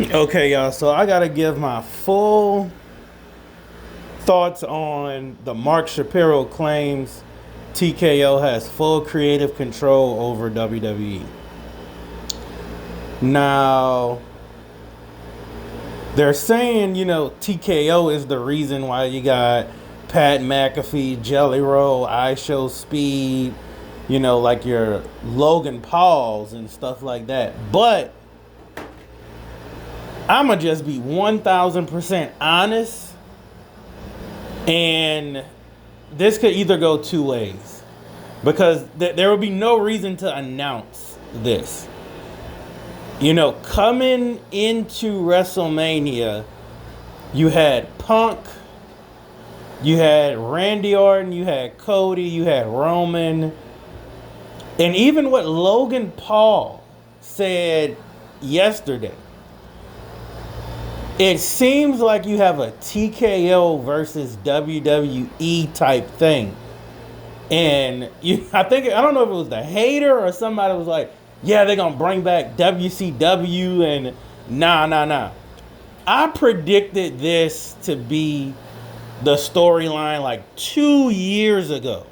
Okay, y'all. So I gotta give my full thoughts on the Mark Shapiro claims TKO has full creative control over WWE. Now, they're saying, TKO is the reason why you got Pat McAfee, Jelly Roll, I Show Speed, like your Logan Pauls and stuff like that. But I'ma just be 1000% honest, and this could either go two ways because there would be no reason to announce this. Coming into WrestleMania, you had Punk, you had Randy Orton, you had Cody, you had Roman, and even what Logan Paul said yesterday. It seems like you have a TKO versus WWE type thing. And I don't know if it was the hater or somebody was like, yeah, they're going to bring back WCW and nah. I predicted this to be the storyline like 2 years ago.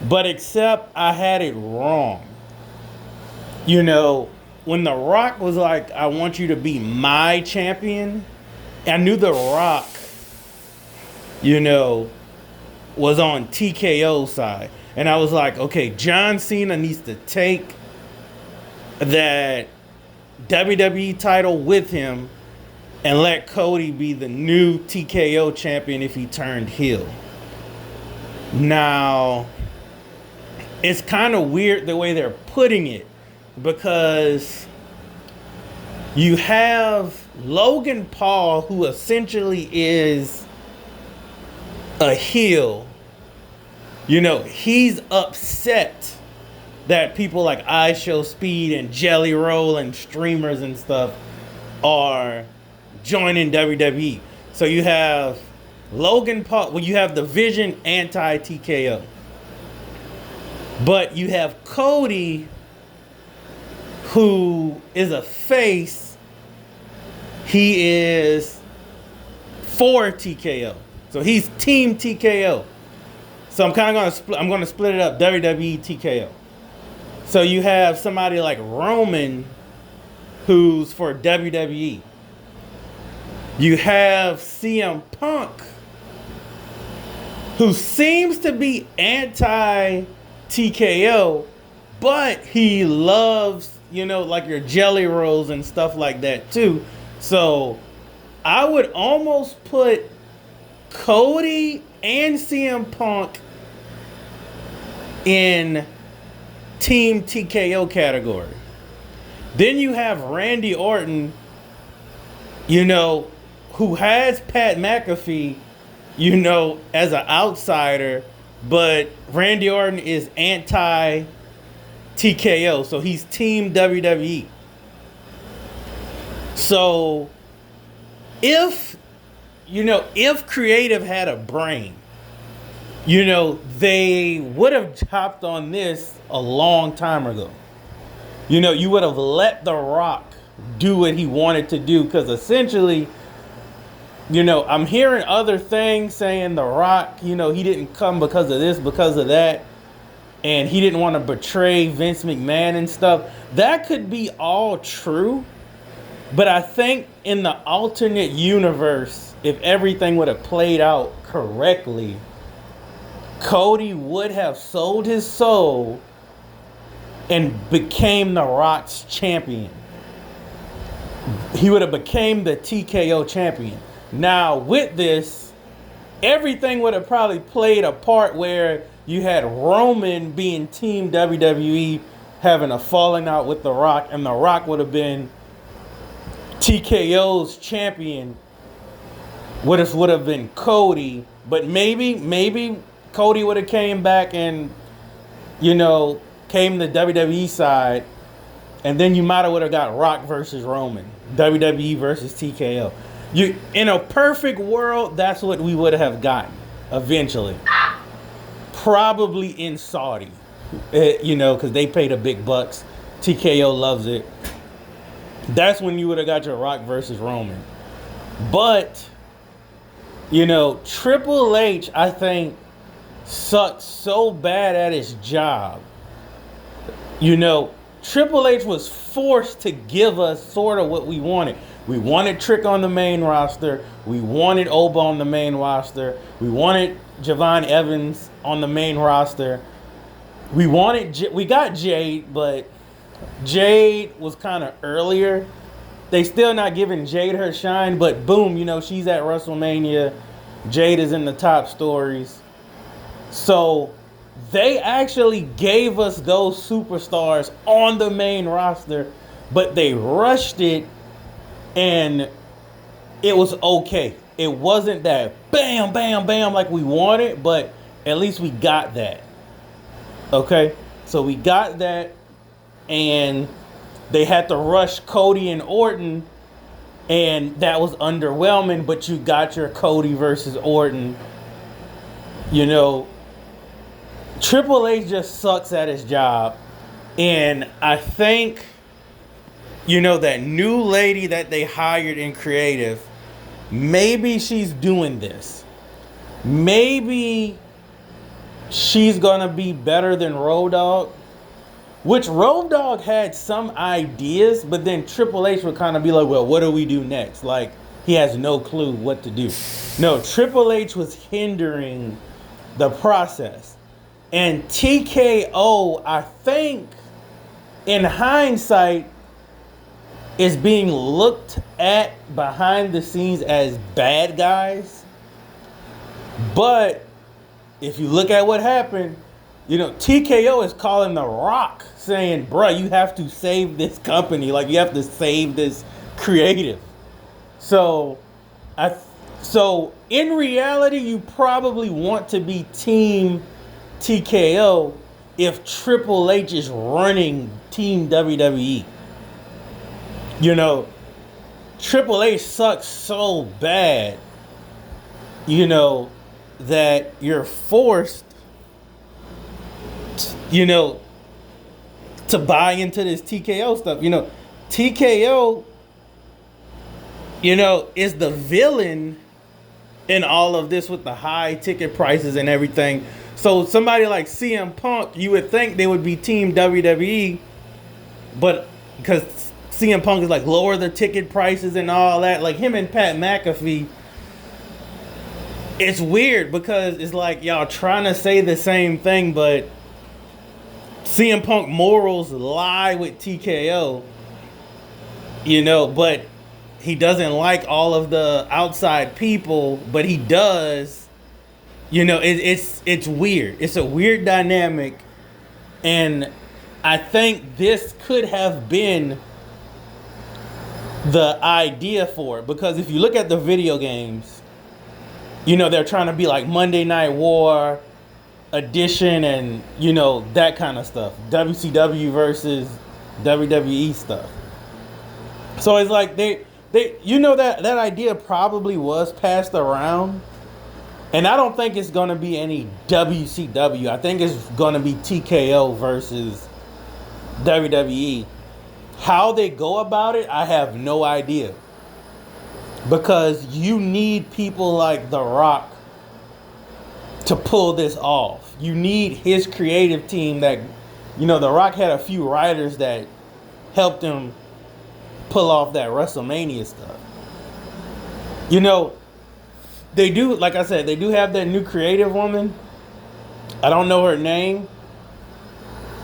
But except I had it wrong. When The Rock was like, I want you to be my champion, I knew The Rock, was on TKO's side. And I was like, okay, John Cena needs to take that WWE title with him and let Cody be the new TKO champion if he turned heel. Now, it's kind of weird the way they're putting it because you have Logan Paul, who essentially is a heel. He's upset that people like I Show Speed and Jelly Roll and streamers and stuff are joining WWE. So you have Logan Paul, well, you have the Vision anti-TKO. But you have Cody, who is a face. He is for TKO. So he's team TKO. So I'm kind of going to split it up, WWE TKO. So you have somebody like Roman, who's for WWE. You have CM Punk, who seems to be anti-TKO, but he loves, like your Jelly Rolls and stuff like that too. So I would almost put Cody and CM Punk in Team TKO category. Then you have Randy Orton, who has Pat McAfee, as an outsider, but Randy Orton is anti-TKO, so he's Team WWE. So if creative had a brain, they would have hopped on this a long time ago. You would have let The Rock do what he wanted to do, because essentially, I'm hearing other things saying The Rock, he didn't come because of this, because of that, and he didn't want to betray Vince McMahon and stuff. That could be all true, but I think in the alternate universe, if everything would have played out correctly, Cody would have sold his soul and became The Rock's champion. He would have became the TKO champion. Now, with this, everything would have probably played a part where you had Roman being Team WWE, having a falling out with The Rock, and The Rock would have been TKO's champion. Would have been Cody, but maybe Cody would have came back and, came to WWE side, and then you might have would have got Rock versus Roman, WWE versus TKO. In a perfect world, that's what we would have gotten eventually. Probably in Saudi, because they pay the big bucks. TKO loves it. That's when you would have got your Rock versus Roman. But, you know, Triple H, I think, sucked so bad at his job. You know, Triple H was forced to give us sort of what we wanted. We wanted Trick on the main roster. We wanted Oba on the main roster. We wanted Javon Evans on the main roster. We got Jade, but Jade was kind of earlier. They still not giving Jade her shine, but boom, you know, she's at WrestleMania. Jade is in the top stories. So they actually gave us those superstars on the main roster, but they rushed it and it was okay. It wasn't that bam, bam, bam like we wanted, but at least we got that. Okay? So we got that, and they had to rush Cody and Orton, and that was underwhelming, but you got your Cody versus Orton. You know, Triple H just sucks at his job. And I think, you know, that new lady that they hired in creative, maybe she's doing this. Maybe she's going to be better than Road Dogg. Which Road Dogg had some ideas, but then Triple H would kind of be like, well, what do we do next? Like, he has no clue what to do. No, Triple H was hindering the process. And TKO, I think, in hindsight, is being looked at behind the scenes as bad guys. But if you look at what happened, you know, TKO is calling The Rock, saying, bruh, you have to save this company. Like, you have to save this creative. So in reality, you probably want to be team TKO if Triple H is running team WWE. You know, Triple H sucks so bad, you know, that you're forced, you know, to buy into this TKO stuff. You know, TKO, you know, is the villain in all of this with the high ticket prices and everything. So somebody like CM Punk, you would think they would be team WWE, but because CM Punk is like lower the ticket prices and all that, like him and Pat McAfee, it's weird because it's like y'all trying to say the same thing, but CM Punk morals lie with TKO, you know, but he doesn't like all of the outside people, but he does. You know, it's weird. It's a weird dynamic, and I think this could have been the idea for it, because if you look at the video games, you know, they're trying to be like Monday Night War edition and, you know, that kind of stuff. WCW versus WWE stuff. So it's like they you know, that idea probably was passed around. And I don't think it's going to be any WCW. I think it's going to be TKO versus WWE. How they go about it, I have no idea. Because you need people like The Rock to pull this off. You need his creative team that, you know, The Rock had a few writers that helped him pull off that WrestleMania stuff. You know, they do, like I said, they do have that new creative woman. I don't know her name.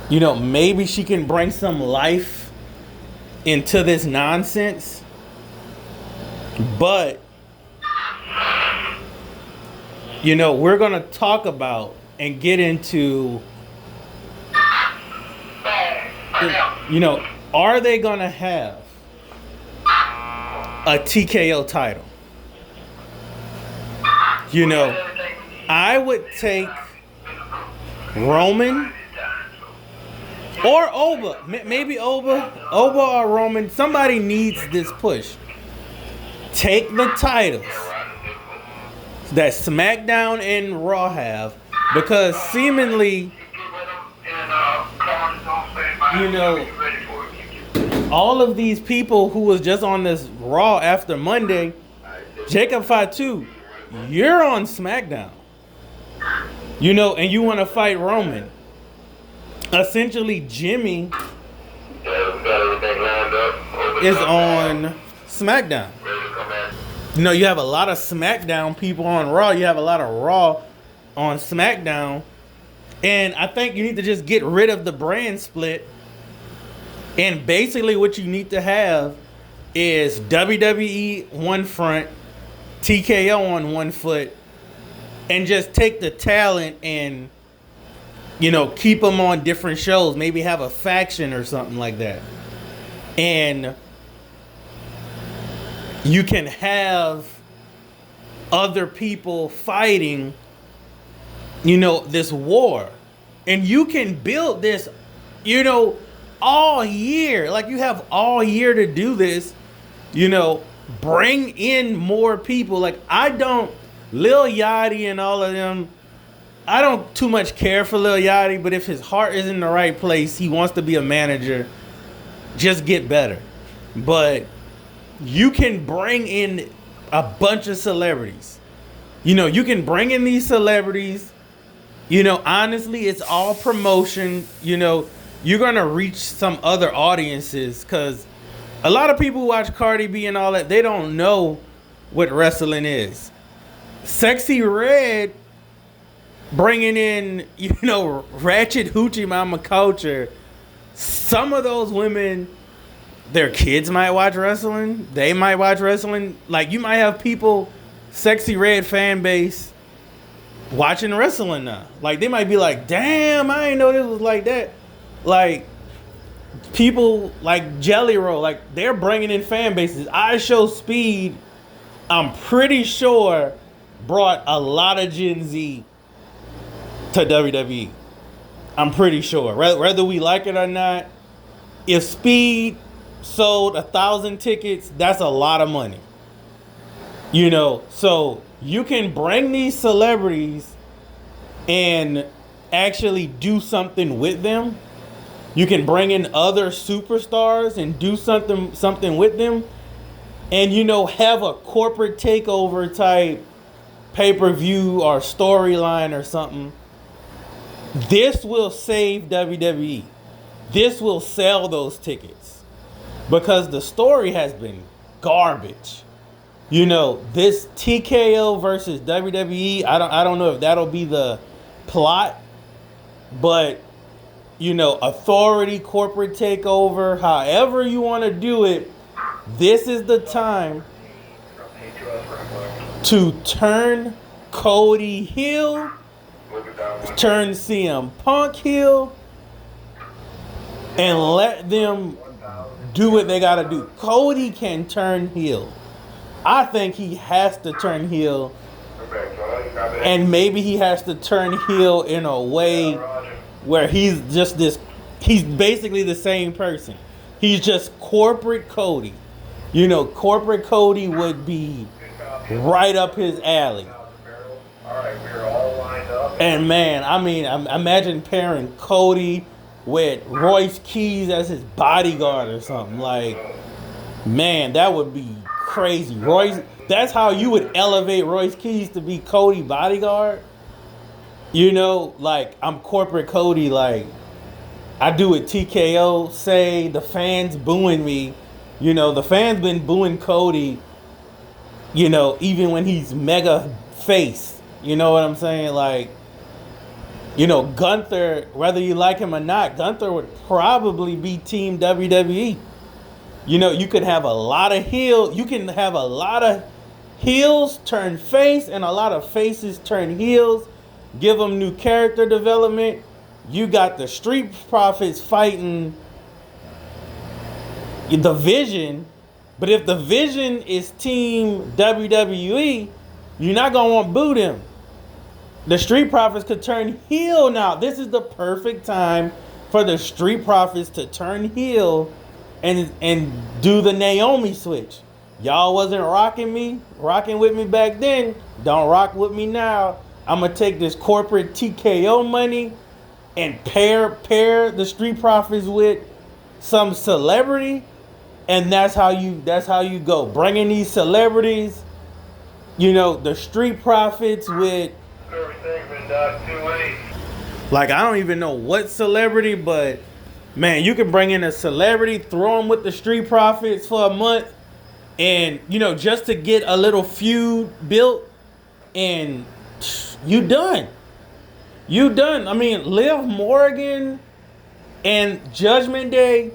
You know, maybe she can bring some life into this nonsense. But, you know, we're going to talk about and get into, you know, are they going to have a TKO title? You know, I would take Roman or Oba. Maybe Oba or Roman. Somebody needs this push. Take the titles that SmackDown and Raw have, because seemingly, you know, all of these people who was just on this Raw after Monday, Jacob Fatu, you're on SmackDown. You know, and you want to fight Roman. Essentially, Jimmy is on SmackDown. You know, you have a lot of SmackDown people on Raw. You have a lot of Raw on SmackDown. And I think you need to just get rid of the brand split. And basically what you need to have is WWE one front, TKO on one foot, and just take the talent and, you know, keep them on different shows. Maybe have a faction or something like that. And you can have other people fighting, you know, this war. And you can build this, you know, all year. Like, you have all year to do this, you know, bring in more people. Like, Lil Yachty and all of them, I don't too much care for Lil Yachty, but if his heart is in the right place, he wants to be a manager, just get better. But you can bring in a bunch of celebrities. You know, you can bring in these celebrities. You know, honestly, it's all promotion. You know, you're going to reach some other audiences because a lot of people who watch Cardi B and all that, they don't know what wrestling is. Sexy Red bringing in, you know, ratchet hoochie mama culture. Some of those women, their kids might watch wrestling. They might watch wrestling. Like, you might have people, Sexy Red fan base, watching wrestling now. Like, they might be like, damn, I didn't know this was like that. Like, people like Jelly Roll, like, they're bringing in fan bases. I Show Speed, I'm pretty sure, brought a lot of Gen Z to WWE. I'm pretty sure. Whether we like it or not, if Speed sold 1,000 tickets, that's a lot of money. You know, so you can bring these celebrities and actually do something with them. You can bring in other superstars and do something with them. And, you know, have a corporate takeover type pay-per-view or storyline or something. This will save WWE. This will sell those tickets. Because the story has been garbage. You know, this TKO versus WWE, I don't know if that'll be the plot, but, you know, authority, corporate takeover, however you want to do it, this is the time to turn Cody heel, turn CM Punk heel, and let them do what they got to do. Cody can turn heel. I think he has to turn heel, and maybe he has to turn heel in a way where he's basically the same person. He's just corporate Cody. You know, corporate Cody would be right up his alley. And man, I mean, imagine pairing Cody with Royce Keys as his bodyguard or something. Like, man, that would be crazy. That's how you would elevate Royce Keys to be Cody bodyguard. You know, like, I'm corporate Cody, like, I do what TKO say, the fans booing me. You know, the fans been booing Cody, you know, even when he's mega face. You know what I'm saying? Like, you know, Gunther, whether you like him or not, Gunther would probably be Team WWE. You know, you could have a lot of heels turn face and a lot of faces turn heels. Give them new character development. You got the Street Profits fighting the Vision. But if the Vision is Team WWE, you're not going to want to boo them. The Street Profits could turn heel now. This is the perfect time for the Street Profits to turn heel and do the Naomi switch. Y'all wasn't rocking with me back then. Don't rock with me now. I'm going to take this corporate TKO money and pair the Street Profits with some celebrity And that's how you go. Bringing these celebrities, you know, the street profits with, like, I don't even know what celebrity, but man, you can bring in a celebrity, throw them with the street profits for a month, and, you know, just to get a little feud built, and you done. You done. I mean, Liv Morgan and Judgment Day,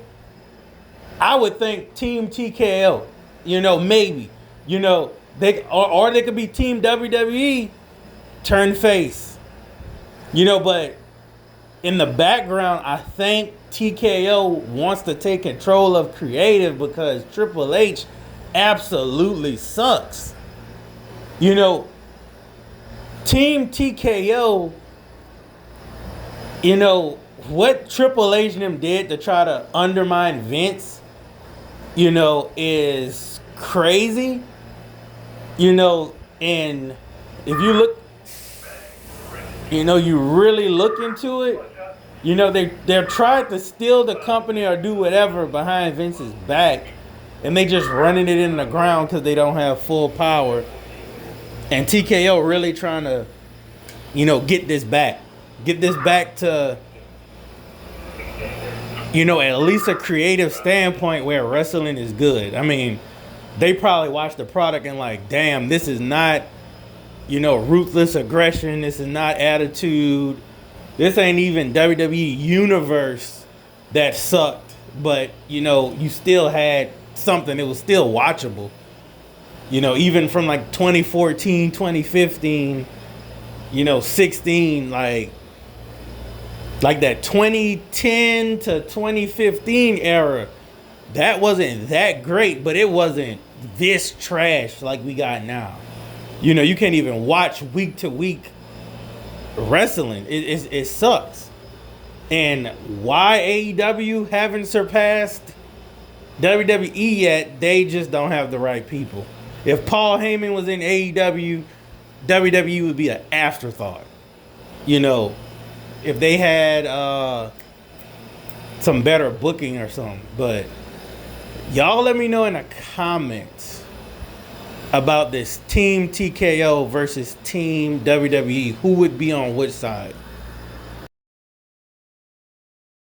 I would think Team TKO. You know, maybe. You know, or they could be Team WWE, turn face. You know, but in the background, I think TKO wants to take control of creative because Triple H absolutely sucks. You know, Team TKO, you know, what Triple H and them did to try to undermine Vince, you know, is crazy. You know, and if you look, you know, you really look into it, you know, they're trying to steal the company or do whatever behind Vince's back, and they just running it in the ground because they don't have full power. And TKO really trying to, you know, get this back to, you know, at least a creative standpoint where wrestling is good. I mean, they probably watch the product and like, damn, this is not, you know, ruthless aggression. This is not attitude. This ain't even WWE Universe that sucked. But, you know, you still had something. It was still watchable. You know, even from like 2014, 2015, you know, 16, like that 2010 to 2015 era, that wasn't that great, but it wasn't this trash like we got now. You know, you can't even watch week to week wrestling. It sucks. And why AEW haven't surpassed WWE yet, they just don't have the right people. If Paul Heyman was in AEW, WWE would be an afterthought. You know, if they had some better booking or something. But y'all let me know in the comments about this Team TKO versus Team WWE. Who would be on which side?